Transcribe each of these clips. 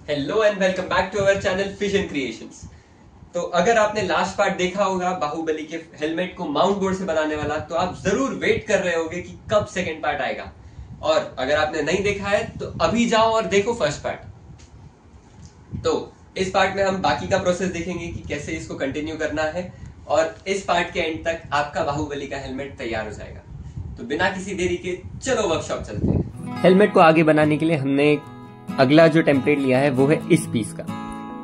Hello and welcome back to our channel Fission Creations. तो अगर आपने लास्ट पार्ट देखा होगा बाहुबली के हेलमेट को माउंट बोर्ड से बनाने वाला, तो आप जरूर वेट कर रहे होगे कि कब सेकंड पार्ट आएगा। और अगर आपने नहीं देखा है तो अभी जाओ और देखो फर्स्ट पार्ट। तो इस पार्ट में हम बाकी का प्रोसेस देखेंगे कि कैसे इसको कंटिन्यू करना है, और इस पार्ट के एंड तक आपका बाहुबली का हेलमेट तैयार हो जाएगा। तो बिना किसी देरी के चलो वर्कशॉप चलते हैं। हेलमेट को आगे बनाने के लिए हमने अगला जो टेम्पलेट लिया है वो है इस पीस का।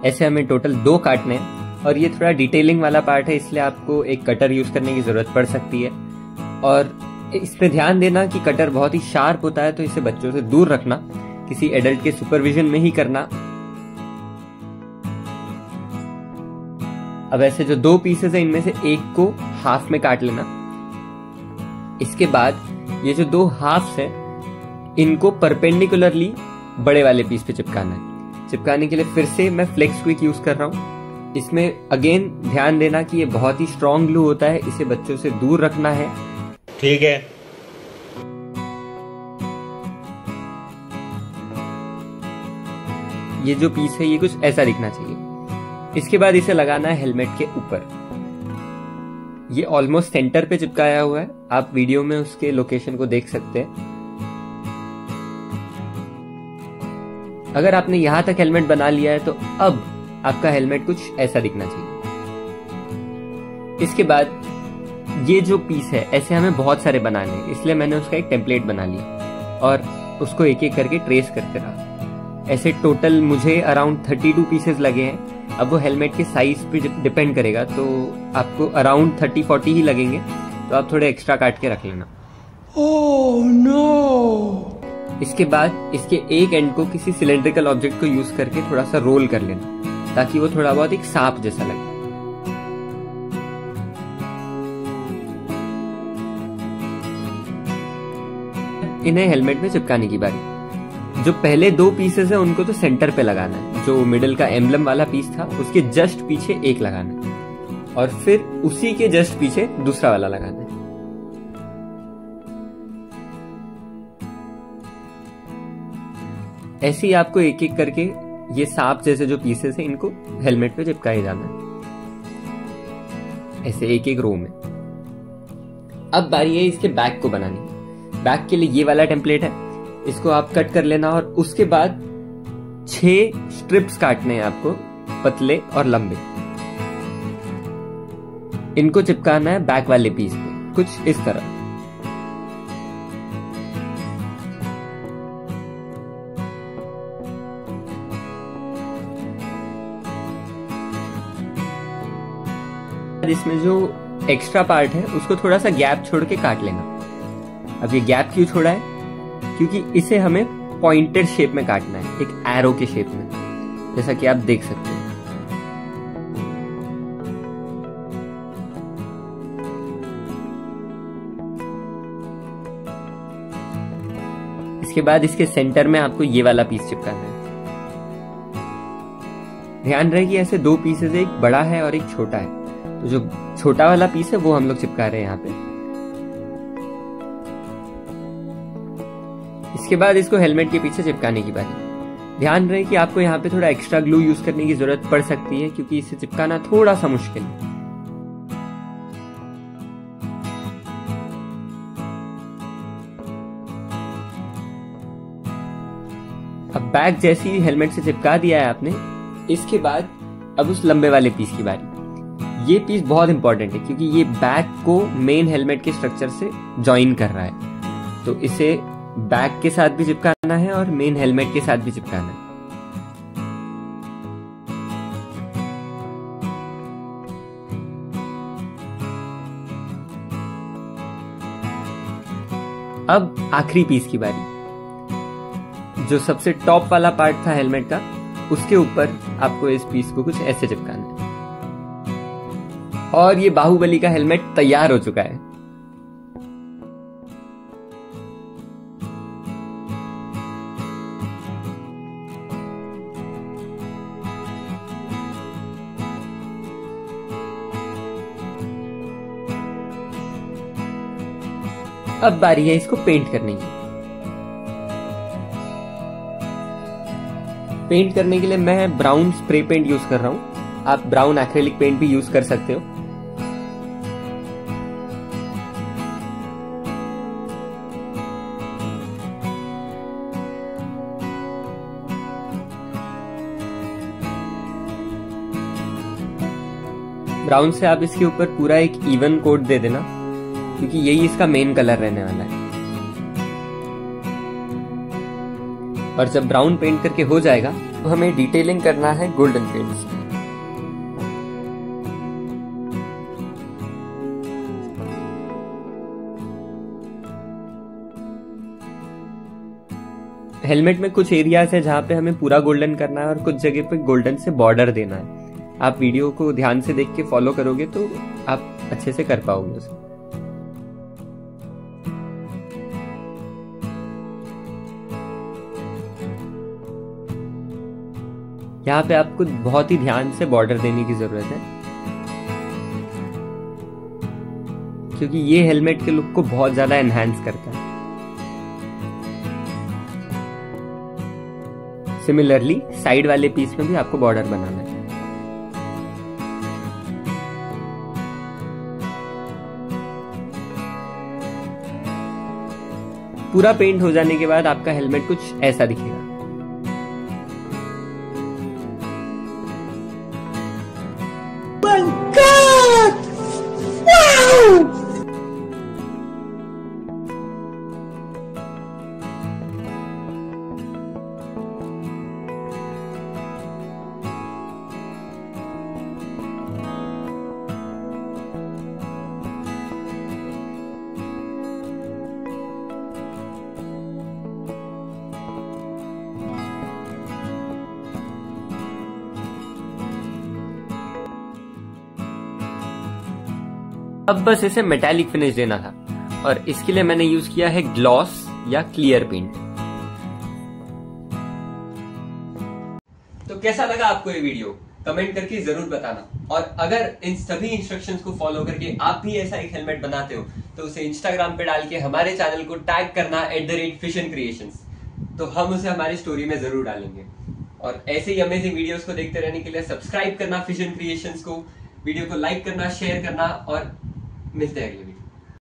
ऐसे हमें टोटल 2 काटने हैं, और ये थोड़ा डिटेलिंग वाला पार्ट है, इसलिए आपको एक कटर यूज करने की जरूरत पड़ सकती है। और इस पे ध्यान देना कि कटर बहुत ही शार्प होता है, तो इसे बच्चों से दूर रखना, किसी एडल्ट के सुपरविजन में ही करना। अब ऐसे जो 2 पीसेस है, इनमें से एक को हाफ में काट लेना। इसके बाद ये जो 2 हाफ्स है, इनको परपेंडिकुलरली बड़े वाले पीस पे चिपकाना है। चिपकाने के लिए फिर से मैं फ्लेक्स क्विक यूज कर रहा हूं। इसमें अगेन ध्यान देना कि ये बहुत ही स्ट्रॉन्ग ग्लू होता है, इसे बच्चों से दूर रखना है। ठीक है। ये जो पीस है ये कुछ ऐसा दिखना चाहिए। इसके बाद इसे लगाना है हेलमेट के ऊपर। ये ऑलमोस्ट सेंटर पे चिपकाया हुआ है, आप वीडियो में उसके लोकेशन को देख सकते हैं। अगर आपने यहां तक हेलमेट बना लिया है तो अब आपका हेलमेट कुछ ऐसा दिखना चाहिए। इसके बाद ये जो पीस है, ऐसे हमें बहुत सारे बनाने हैं, इसलिए मैंने उसका एक टेम्पलेट बना लिया और उसको एक एक करके ट्रेस करते रहा। ऐसे टोटल मुझे अराउंड 32 पीसेस लगे हैं। अब वो हेलमेट के साइज पे डिपेंड करेगा, तो आपको अराउंड 30-40 ही लगेंगे, तो आप थोड़े एक्स्ट्रा काट के रख लेना। Oh no. इसके बाद इसके एक एंड को किसी सिलेंड्रिकल ऑब्जेक्ट को यूज करके थोड़ा सा रोल कर लेना, ताकि वो थोड़ा बहुत एक सांप जैसा लगे। इन्हें हेलमेट में चिपकाने की बारी। जो पहले 2 पीसेस है उनको तो सेंटर पे लगाना है। जो मिडिल का एम्बलम वाला पीस था उसके जस्ट पीछे एक लगाना है, और फिर उसी के जस्ट पीछे दूसरा वाला लगाना है। ऐसे ही आपको एक एक करके ये सांप जैसे जो पीसेस हैं इनको हेलमेट पे चिपकाए जाना है, ऐसे एक एक रो में। अब बारी है इसके बैक को बनाने। बैक के लिए ये वाला टेम्पलेट है, इसको आप कट कर लेना, और उसके बाद 6 स्ट्रिप्स काटने हैं आपको, पतले और लंबे। इनको चिपकाना है बैक वाले पीस पे, कुछ इस तरह। इसमें जो एक्स्ट्रा पार्ट है उसको थोड़ा सा गैप छोड़ के काट लेना। अब ये गैप क्यों छोड़ा है? क्योंकि इसे हमें पॉइंटेड शेप में काटना है, एक एरो के शेप में, जैसा कि आप देख सकते हैं। इसके बाद इसके सेंटर में आपको ये वाला पीस चिपकाना है। ध्यान रहे कि ऐसे 2 पीसेस, एक बड़ा है और एक छोटा है, तो जो छोटा वाला पीस है वो हम लोग चिपका रहे हैं यहाँ पे। इसके बाद इसको हेलमेट के पीछे चिपकाने की बारी। ध्यान रहे कि आपको यहाँ पे थोड़ा एक्स्ट्रा ग्लू यूज करने की जरूरत पड़ सकती है, क्योंकि इसे चिपकाना थोड़ा सा मुश्किल है। अब बैक जैसे ही हेलमेट से चिपका दिया है आपने, इसके बाद अब उस लंबे वाले पीस की बारी। ये पीस बहुत इंपॉर्टेंट है, क्योंकि ये बैक को मेन हेलमेट के स्ट्रक्चर से जॉइन कर रहा है, तो इसे बैक के साथ भी चिपकाना है और मेन हेलमेट के साथ भी चिपकाना है। अब आखिरी पीस की बारी। जो सबसे टॉप वाला पार्ट था हेलमेट का, उसके ऊपर आपको इस पीस को कुछ ऐसे चिपकाना है, और ये बाहुबली का हेलमेट तैयार हो चुका है। अब बारी है इसको पेंट करने की। पेंट करने के लिए मैं ब्राउन स्प्रे पेंट यूज कर रहा हूँ। आप ब्राउन एक्रेलिक पेंट भी यूज कर सकते हो। ब्राउन से आप इसके ऊपर पूरा एक इवन कोट दे देना, क्योंकि यही इसका मेन कलर रहने वाला है। और जब ब्राउन पेंट करके हो जाएगा तो हमें डिटेलिंग करना है गोल्डन पेंट से। हेलमेट में कुछ एरियाज है जहां पे हमें पूरा गोल्डन करना है और कुछ जगह पे गोल्डन से बॉर्डर देना है। आप वीडियो को ध्यान से देख के फॉलो करोगे तो आप अच्छे से कर पाओगे उसे। यहाँ पे आपको बहुत ही ध्यान से बॉर्डर देने की जरूरत है, क्योंकि ये हेलमेट के लुक को बहुत ज्यादा एनहांस करता है। सिमिलरली साइड वाले पीस में भी आपको बॉर्डर बनाना है। पूरा पेंट हो जाने के बाद आपका हेलमेट कुछ ऐसा दिखेगा। अब बस इसे मेटालिक फिनिश देना था और इसके लिए मैंने यूज किया है ग्लॉस या क्लियर पेंट। तो कैसा लगा आपको ये वीडियो? कमेंट करके जरूर बताना। और अगर इन सभी इंस्ट्रक्शंस को फॉलो करके आप भी ऐसा एक हेलमेट बनाते हो तो उसे इंस्टाग्राम पे डाल के हमारे चैनल को टैग करना @FishandCreations, तो हम उसे हमारी स्टोरी में जरूर डालेंगे। और ऐसे ही अमेजिंग वीडियोस को देखते रहने के लिए सब्सक्राइब करना फिशन क्रिएशंस को, वीडियो को लाइक करना, शेयर करना, और मिलते हैं अगले वीडियो।